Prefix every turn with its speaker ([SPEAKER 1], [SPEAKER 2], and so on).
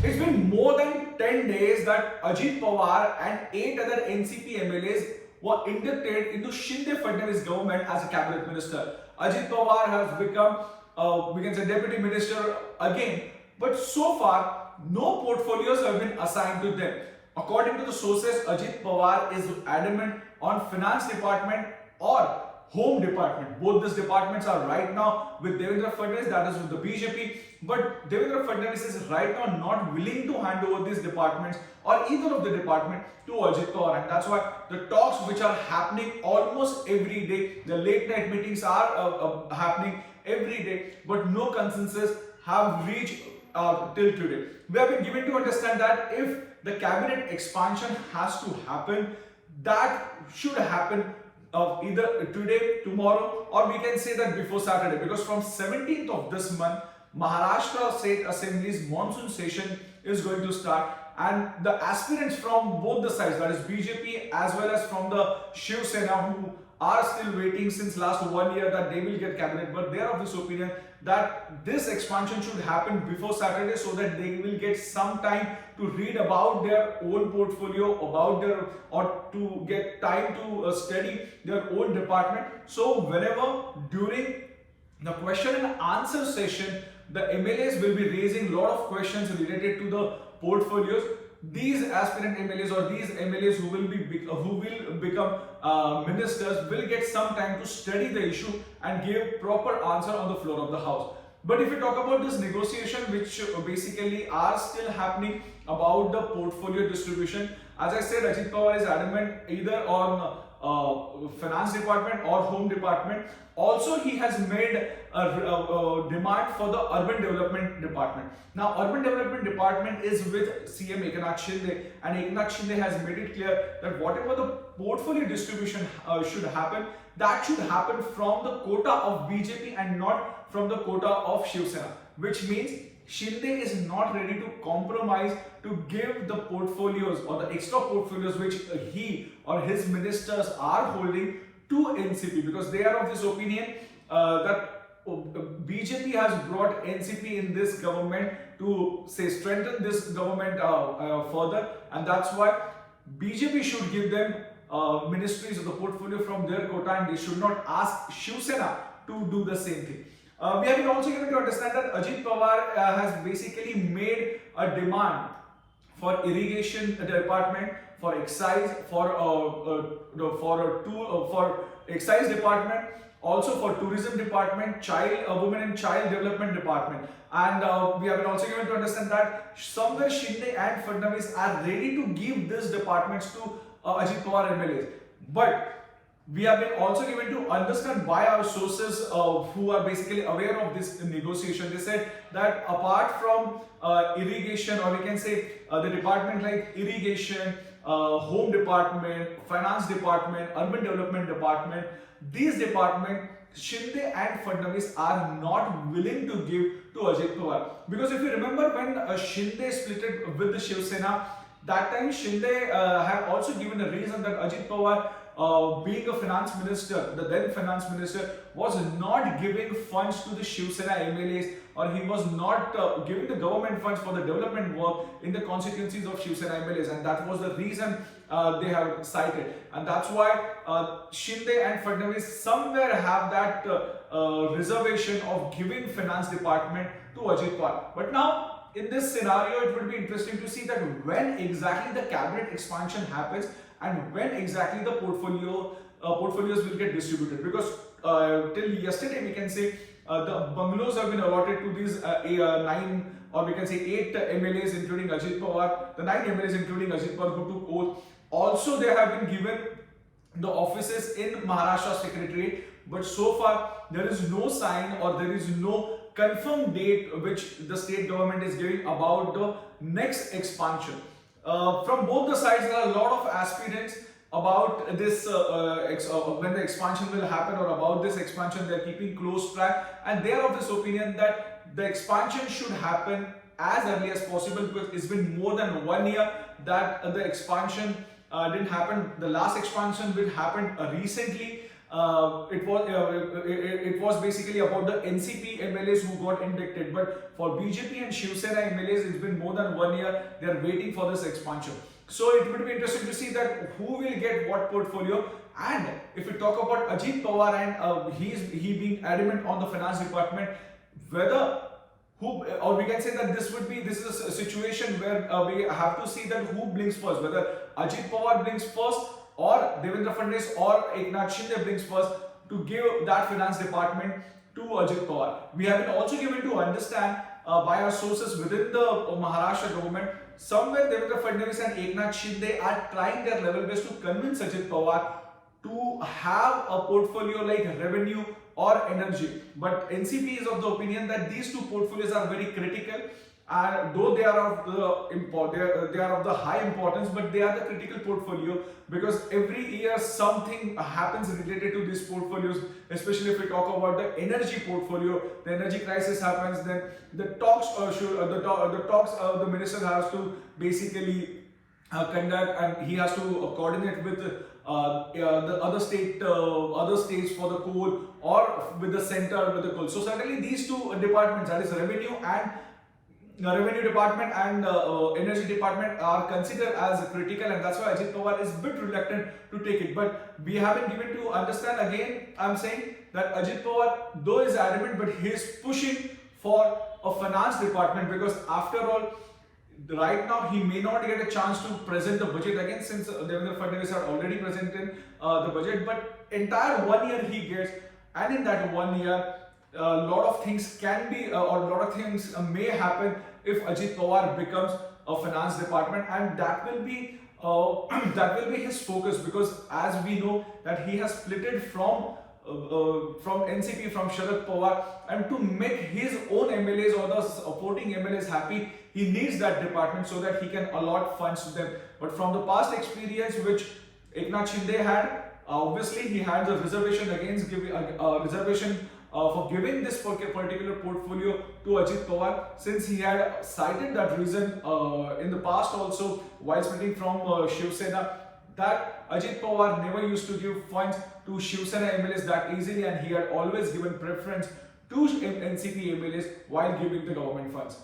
[SPEAKER 1] It's been more than 10 days that Ajit Pawar and 8 other NCP MLAs were inducted into Shinde Fadnavis government as a cabinet minister. Ajit Pawar has become, we can say, deputy minister again, but so far no portfolios have been assigned to them. According to the sources, Ajit Pawar is adamant on finance department or home department. Both these departments are right now with Devendra Fadnavis, that is with the BJP. But Devendra Fadnavis is right now not willing to hand over these departments or either of the department to Ajit Pawar, and that's why the talks which are happening almost every day, the late night meetings are happening every day, but no consensus have reached till today. We have been given to understand that if the cabinet expansion has to happen, that should happen either today, tomorrow, or we can say that before Saturday, because from 17th of this month, Maharashtra State Assembly's monsoon session is going to start, and the aspirants from both the sides, that is BJP as well as from the Shiv Sena, who are still waiting since last 1 year that they will get cabinet, but they are of this opinion that this expansion should happen before Saturday so that they will get some time to read about their own portfolio, about their, or to get time to study their own department. So whenever during the question and answer session, the MLAs will be raising a lot of questions related to the portfolios, these aspirant MLAs or these MLAs who will become ministers will get some time to study the issue and give proper answer on the floor of the house. But if we talk about this negotiation, which basically are still happening about the portfolio distribution, as I said, Ajit Pawar is adamant either on finance department or home department. Also, he has made a demand for the urban development department. Now, urban development department is with CM Eknath Shinde, and Eknath Shinde has made it clear that whatever the portfolio distribution should happen, that should happen from the quota of BJP and not from the quota of Shiv Sena, which means Shinde is not ready to compromise to give the portfolios or the extra portfolios which he or his ministers are holding to NCP, because they are of this opinion that BJP has brought NCP in this government to say strengthen this government further, and that's why BJP should give them ministries of the portfolio from their quota, and they should not ask Shiv Sena to do the same thing. We have been also given to understand that Ajit Pawar has basically made a demand for irrigation department, for excise, for excise department, also for tourism department, women and child development department, and we have been also given to understand that somewhere Shinde and Fadnavis are ready to give these departments to Ajit Pawar MLAs, but we have been also given to understand by our sources who are basically aware of this negotiation. They said that apart from irrigation, or we can say the department like irrigation, home department, finance department, urban development department, these departments Shinde and Fadnavis are not willing to give to Ajit Pawar. Because if you remember when Shinde split it with the Shiv Sena, that time Shinde had also given a reason that Ajit Pawar, being a finance minister, the then finance minister, was not giving funds to the Shiv Sena MLAs, or he was not giving the government funds for the development work in the constituencies of Shiv Sena MLAs, and that was the reason they have cited, and that's why Shinde and Fadnavis somewhere have that reservation of giving finance department to Ajit Pawar. But now, in this scenario, it will be interesting to see that when exactly the cabinet expansion happens and when exactly the portfolios will get distributed, because till yesterday we can say the bungalows have been allotted to these 9, or we can say 8 MLAs including Ajit Pawar, the 9 MLAs including Ajit Pawar who took oath. Also, they have been given the offices in Maharashtra Secretariat, but so far there is no sign or there is no confirmed date which the state government is giving about the next expansion. From both the sides, there are a lot of aspirants about this when the expansion will happen, or about this expansion. They are keeping close track, and they are of this opinion that the expansion should happen as early as possible, because it's been more than 1 year that the expansion didn't happen. The last expansion will happen recently, it was basically about the NCP MLAs who got inducted. But for BJP and Shiv Sena MLAs, it's been more than 1 year. They are waiting for this expansion. So it would be interesting to see that who will get what portfolio. And if we talk about Ajit Pawar and he being adamant on the finance department, whether who, or we can say that this is a situation where we have to see that who blinks first, whether Ajit Pawar blinks first or Devendra Fadnavis or Eknath Shinde blinks first to give that finance department to Ajit Pawar. We have been also given to understand by our sources within the Maharashtra government, somewhere Devendra Fadnavis and Eknath Shinde are trying their level best to convince Ajit Pawar to have a portfolio like revenue or energy. But NCP is of the opinion that these two portfolios are very critical, and though they are of the high importance, but they are the critical portfolio because every year something happens related to these portfolios. Especially if we talk about the energy portfolio, the energy crisis happens, then the talks the minister has to basically conduct, and he has to coordinate with the other states for the coal, or with the center with the coal. So certainly these two departments, that is revenue department and energy department, are considered as critical, and that's why Ajit Pawar is a bit reluctant to take it. But we have been given to understand, again I'm saying that Ajit Pawar though is adamant, but he is pushing for a finance department, because after all, right now he may not get a chance to present the budget again, since Devendra Fadnavis had already presented the budget, but entire 1 year he gets, and in that 1 year a lot of things can be or a lot of things may happen if Ajit Pawar becomes a finance department, and that will be his focus, because as we know that he has splitted from NCP, from Sharad Pawar, and to make his own MLAs or the supporting MLAs happy, he needs that department so that he can allot funds to them. But from the past experience which Eknath Shinde had, obviously he had the reservation against giving for giving this particular portfolio to Ajit Pawar, since he had cited that reason in the past also while splitting from Shiv Sena, that Ajit Pawar never used to give funds to Shiv Sena MLAs that easily, and he had always given preference to NCP MLAs while giving the government funds.